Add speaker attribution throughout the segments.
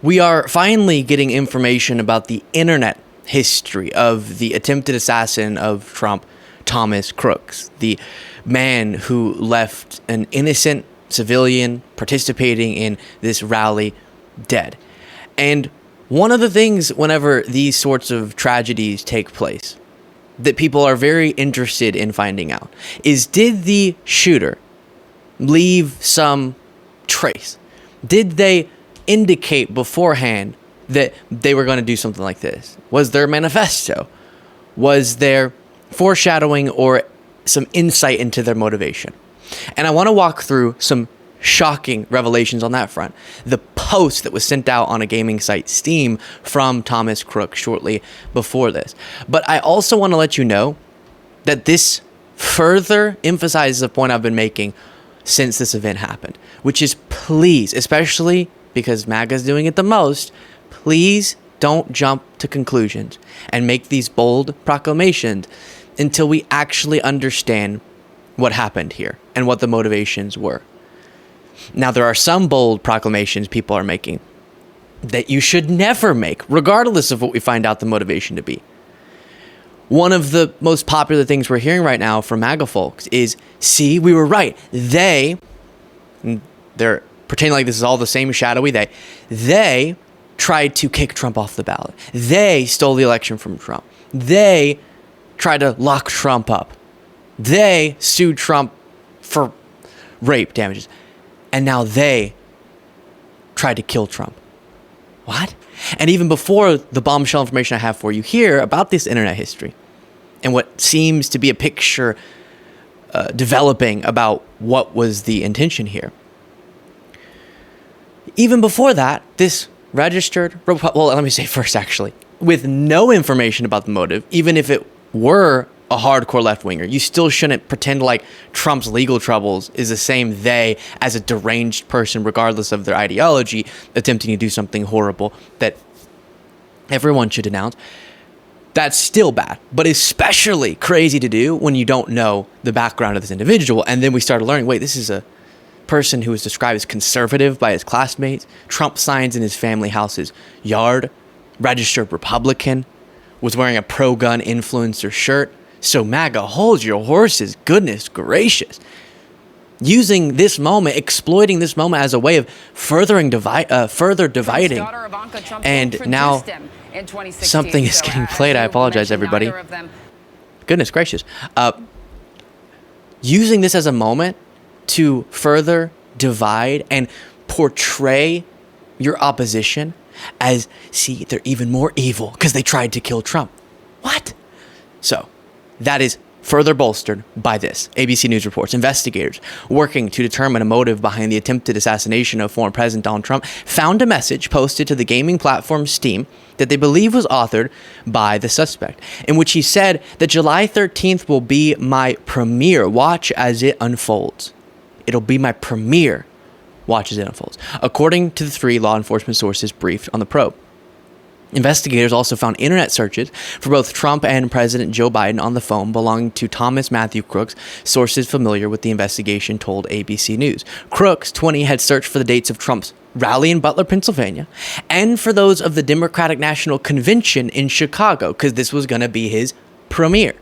Speaker 1: We are finally getting information about the internet history of the attempted assassin of Trump, Thomas Crooks, the man who left an innocent civilian participating in this rally dead. And one of the things whenever these sorts of tragedies take place that people are very interested in finding out is, did the shooter leave some trace? Did they indicate beforehand that they were going to do something like this? Was there a manifesto? Was there foreshadowing or some insight into their motivation? And I want to walk through some shocking revelations on that front. The post that was sent out on a gaming site, Steam, from Thomas Crooks shortly before this. But I also want to let you know that this further emphasizes a point I've been making since this event happened, which is, please, especially because MAGA's doing it the most, please don't jump to conclusions and make these bold proclamations until we actually understand what happened here and what the motivations were. Now, there are some bold proclamations people are making that you should never make, regardless of what we find out the motivation to be. One of the most popular things we're hearing right now from MAGA folks is, see, we were right. They're pretending like this is all the same shadowy they tried to kick Trump off the ballot. They stole the election from Trump. They tried to lock Trump up. They sued Trump for rape damages. And now they tried to kill Trump. What? And even before the bombshell information I have for you here about this internet history and what seems to be a picture developing about what was the intention here. Even before that, this registered, well, let me say first, actually, with no information about the motive, even if it were a hardcore left-winger, you still shouldn't pretend like Trump's legal troubles is the same they as a deranged person, regardless of their ideology, attempting to do something horrible that everyone should denounce. That's still bad, but especially crazy to do when you don't know the background of this individual. And then we started learning, wait, this is a person who was described as conservative by his classmates, Trump signs in his family house's yard, registered Republican, was wearing a pro-gun influencer shirt. So MAGA, hold your horses, goodness gracious. Using this moment, exploiting this moment as a way of further dividing. And now something is getting played. I apologize, everybody. Goodness gracious. Using this as a moment to further divide and portray your opposition as, see, they're even more evil because they tried to kill Trump. What? So, that is further bolstered by this. ABC News reports investigators working to determine a motive behind the attempted assassination of former President Donald Trump found a message posted to the gaming platform Steam that they believe was authored by the suspect, in which he said that July 13th will be my premiere. Watch as it unfolds. It'll be my premiere. Watch as it unfolds. According to the three law enforcement sources briefed on the probe. Investigators also found internet searches for both Trump and President Joe Biden on the phone belonging to Thomas Matthew Crooks. Sources familiar with the investigation told ABC News. Crooks, 20, had searched for the dates of Trump's rally in Butler, Pennsylvania, and for those of the Democratic National Convention in Chicago, because this was going to be his premiere.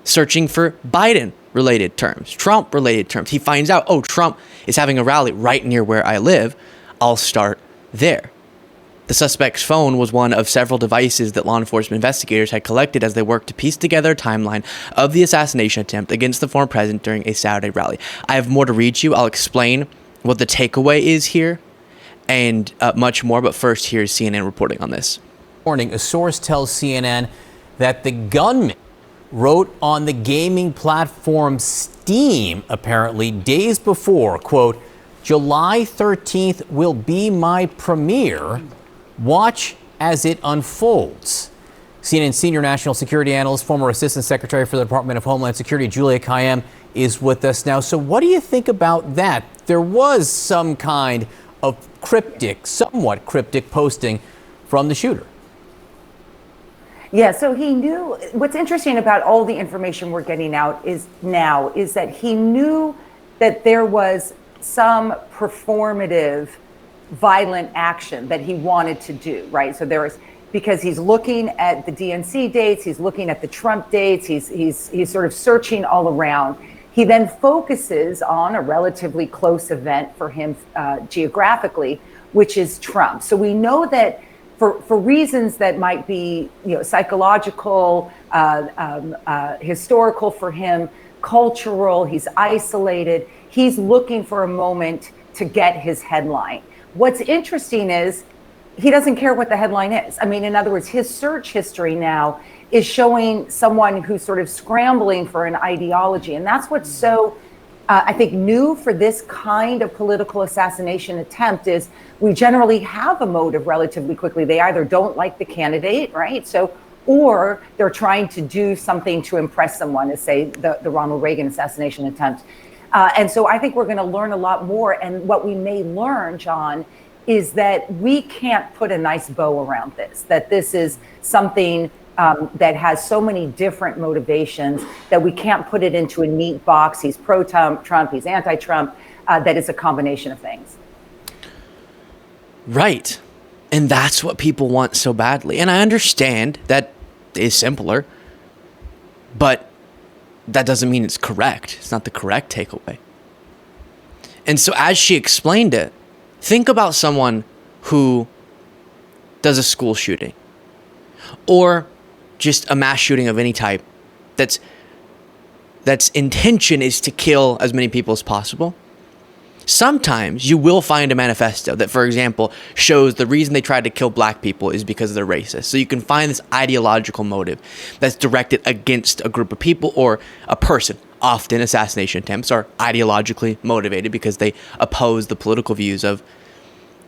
Speaker 1: Searching for Biden-related terms, Trump-related terms. He finds out, oh, Trump is having a rally right near where I live. I'll start there. The suspect's phone was one of several devices that law enforcement investigators had collected as they worked to piece together a timeline of the assassination attempt against the former president during a Saturday rally. I have more to read you. I'll explain what the takeaway is here and much more, but first, here's CNN reporting on this.
Speaker 2: Morning, a source tells CNN that the gunman wrote on the gaming platform Steam, apparently days before, quote, July 13th will be my premiere. Watch as it unfolds. CNN senior national security analyst, former assistant secretary for the Department of Homeland Security, Julia Kayyem, is with us now. So what do you think about that? There was some kind of somewhat cryptic posting from the shooter.
Speaker 3: Yeah, so he knew. What's interesting about all the information we're getting out is that he knew that there was some performative violent action that he wanted to do, right? So there is, because he's looking at the DNC dates, he's looking at the Trump dates, he's sort of searching all around. He then focuses on a relatively close event for him geographically, which is Trump. So we know that for reasons that might be, psychological, historical for him, cultural, he's isolated, he's looking for a moment to get his headline. What's interesting is he doesn't care what the headline is. I mean, in other words, his search history now is showing someone who's sort of scrambling for an ideology. And that's what's so, I think, new for this kind of political assassination attempt is we generally have a motive relatively quickly. They either don't like the candidate, right? So, or they're trying to do something to impress someone, as say the Ronald Reagan assassination attempt. And so I think we're going to learn a lot more. And what we may learn, John, is that we can't put a nice bow around this, that this is something that has so many different motivations that we can't put it into a neat box. He's pro-Trump, he's anti-Trump, that it's a combination of things.
Speaker 1: Right. And that's what people want so badly. And I understand that is simpler, but that doesn't mean it's correct. It's not the correct takeaway. And so as she explained it, think about someone who does a school shooting or just a mass shooting of any type that's intention is to kill as many people as possible. Sometimes you will find a manifesto that, for example, shows the reason they tried to kill black people is because they're racist. So you can find this ideological motive that's directed against a group of people or a person. Often assassination attempts are ideologically motivated because they oppose the political views of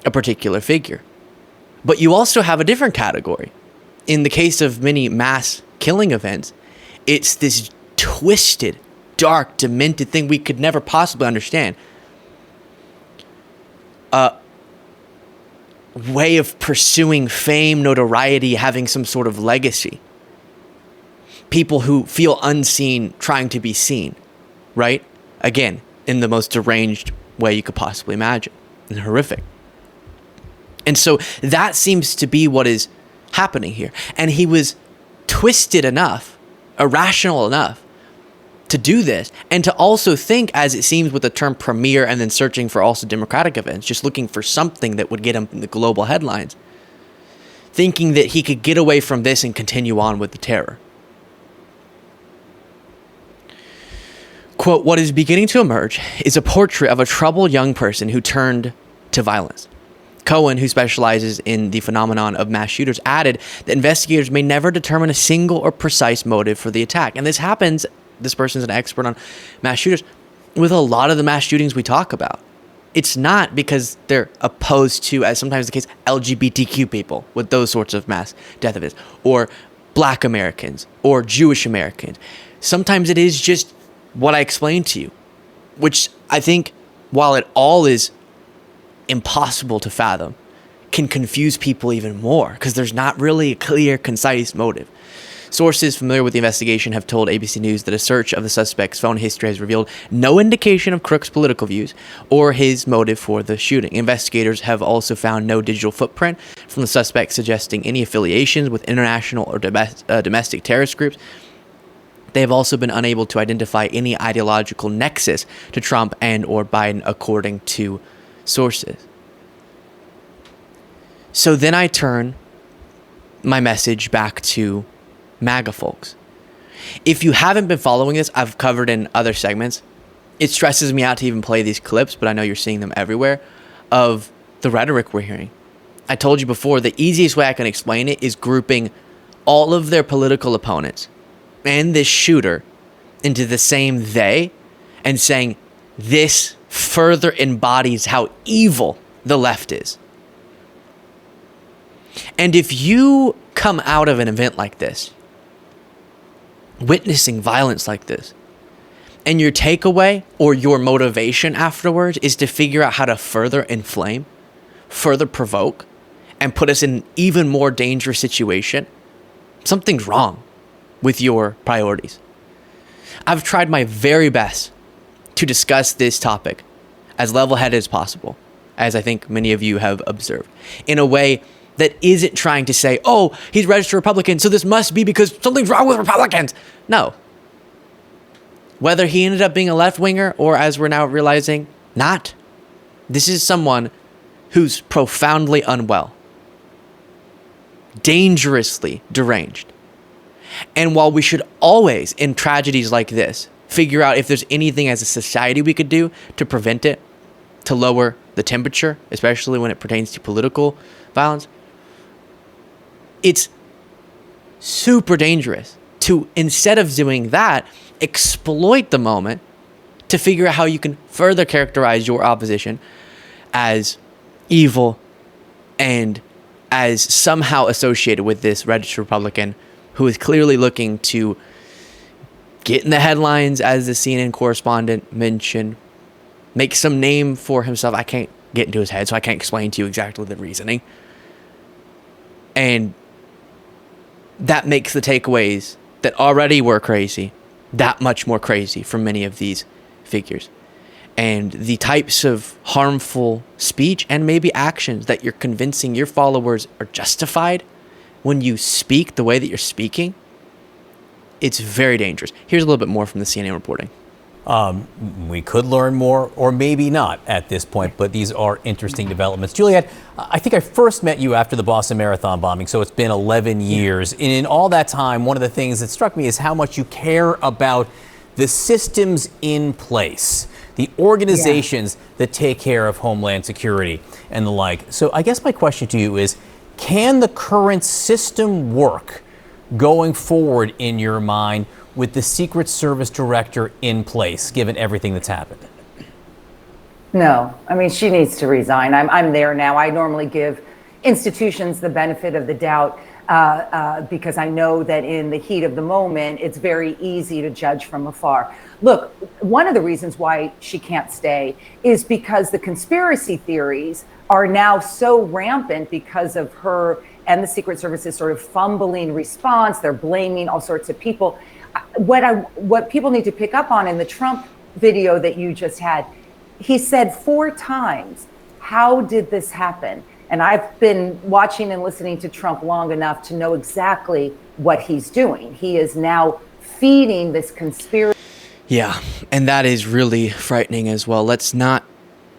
Speaker 1: a particular figure. But you also have a different category. In the case of many mass killing events, it's this twisted, dark, demented thing we could never possibly understand. A way of pursuing fame, notoriety, having some sort of legacy. People who feel unseen trying to be seen, right? Again, in the most deranged way you could possibly imagine, and horrific. And so that seems to be what is happening here. And he was twisted enough, irrational enough to do this, and to also think, as it seems with the term premier and then searching for also Democratic events, just looking for something that would get him in the global headlines, thinking that he could get away from this and continue on with the terror. Quote, what is beginning to emerge is a portrait of a troubled young person who turned to violence. Cohen, who specializes in the phenomenon of mass shooters, added that investigators may never determine a single or precise motive for the attack. And this happens, this person's an expert on mass shooters, with a lot of the mass shootings we talk about. It's not because they're opposed to, as sometimes the case, LGBTQ people with those sorts of mass death events, or Black Americans, or Jewish Americans. Sometimes it is just what I explained to you, which I think, while it all is impossible to fathom, can confuse people even more because there's not really a clear, concise motive. Sources familiar with the investigation have told ABC News that a search of the suspect's phone history has revealed no indication of Crook's political views or his motive for the shooting. Investigators have also found no digital footprint from the suspect suggesting any affiliations with international or domestic terrorist groups. They have also been unable to identify any ideological nexus to Trump and or Biden, according to sources. So then I turn my message back to MAGA folks. If you haven't been following this, I've covered in other segments. It stresses me out to even play these clips, but I know you're seeing them everywhere, of the rhetoric we're hearing. I told you before, the easiest way I can explain it is grouping all of their political opponents and this shooter into the same they, and saying this further embodies how evil the left is. And if you come out of an event like this, witnessing violence like this, and your takeaway or your motivation afterwards is to figure out how to further inflame, further provoke, and put us in an even more dangerous situation, something's wrong with your priorities. I've tried my very best to discuss this topic as level-headed as possible, as I think many of you have observed, in a way that isn't trying to say, oh, he's registered Republican, so this must be because something's wrong with Republicans. No. Whether he ended up being a left-winger or, as we're now realizing, not. This is someone who's profoundly unwell, dangerously deranged. And while we should always, in tragedies like this, figure out if there's anything as a society we could do to prevent it, to lower the temperature, especially when it pertains to political violence, it's super dangerous to, instead of doing that, exploit the moment to figure out how you can further characterize your opposition as evil and as somehow associated with this registered Republican who is clearly looking to get in the headlines, as the CNN correspondent mentioned, make some name for himself. I can't get into his head, so I can't explain to you exactly the reasoning. And that makes the takeaways that already were crazy that much more crazy for many of these figures. And the types of harmful speech and maybe actions that you're convincing your followers are justified when you speak the way that you're speaking, it's very dangerous. Here's a little bit more from the CNN reporting.
Speaker 2: We could learn more, or maybe not at this point, but these are interesting developments. Juliet, I think I first met you after the Boston Marathon bombing, so it's been 11 years. And in all that time, one of the things that struck me is how much you care about the systems in place, the organizations that take care of Homeland Security and the like. So I guess my question to you is, can the current system work going forward in your mind with the Secret Service director in place, given everything that's happened?
Speaker 3: No, I mean, she needs to resign. I'm there now. I normally give institutions the benefit of the doubt because I know that in the heat of the moment, it's very easy to judge from afar. Look, one of the reasons why she can't stay is because the conspiracy theories are now so rampant because of her and the Secret Service's sort of fumbling response. They're blaming all sorts of people. What people need to pick up on in the Trump video that you just had, he said 4 times, how did this happen? And I've been watching and listening to Trump long enough to know exactly what he's doing. He is now feeding this conspiracy.
Speaker 1: Yeah, and that is really frightening as well. Let's not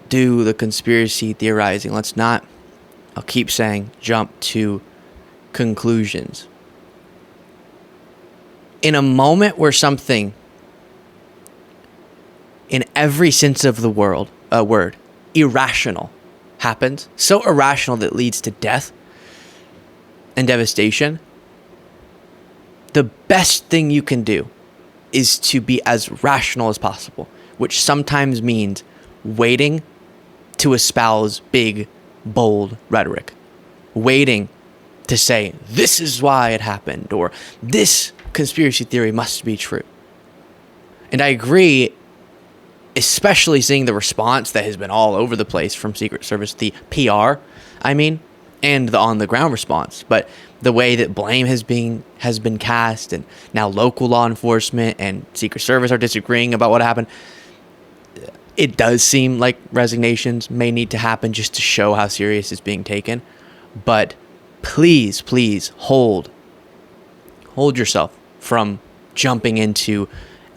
Speaker 1: do the conspiracy theorizing. Let's not, I'll keep saying, jump to conclusions. In a moment where something, in every sense of the word, irrational happens, so irrational that it leads to death and devastation, the best thing you can do is to be as rational as possible, which sometimes means waiting to espouse big, bold rhetoric, waiting to say, this is why it happened, or this conspiracy theory must be true. And I agree, especially seeing the response that has been all over the place from Secret Service, the PR, and the on-the-ground response. But the way that blame has been cast, and now local law enforcement and Secret Service are disagreeing about what happened, it does seem like resignations may need to happen just to show how serious it's being taken. But please, please hold yourself from jumping into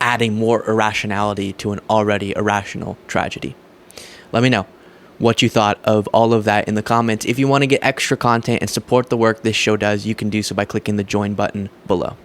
Speaker 1: adding more irrationality to an already irrational tragedy. Let me know what you thought of all of that in the comments. If you want to get extra content and support the work this show does, you can do so by clicking the join button below.